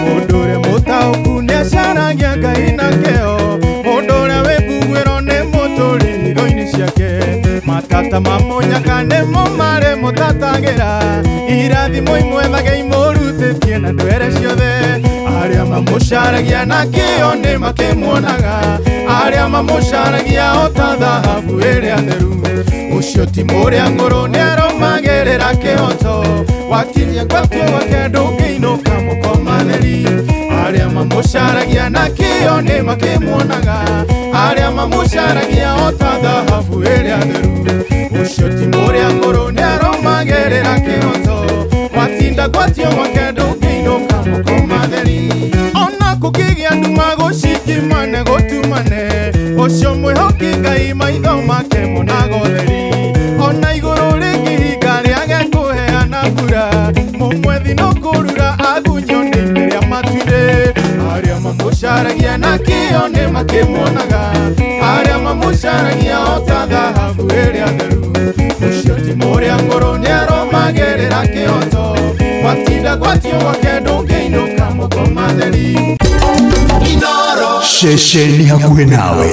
Mundure mutauku niacaragia Ngai na keo. Mundure wiguguiro ni muturiro-ini ciake. Matata mamunyaga nimo mari mutatagira. Irathimo imwethage imurutitie na ndwere ciothe. Aria mamucaragia na kio ni makimuonaga. Aria mamucaragia o ta thahabu iria theru. Ucio ti muria nguru ni aromagirira kihoto. Wakinyia gwake wake ndungiinuka mukomaneri. Aria mamucaragia na kio ni makimuonaga. Aria mamucaragia o ta thahabu iria theru. Ucio ti muria nguru ni aromagirira kihoto. Watinda gwake wake ndungiinuka mukomaneri. Ona kukigia nduma gucikimane gutumane. Ucio mwihoki Ngai maitho make munaga utheri. Ona iguru rikihinga riage kuheana mbura. Mumwethi no kurura agunyo-ini ria matuire. Aria mamucaragia na kio ni makimuonaga. Aria mamucaragia o ta thahabu iria theru. Ucio ti muria nguru ni aromagirira kihoto. Watinda gwake wake ndungiinuka mukomaneri. Shesheni hakuhe nawe.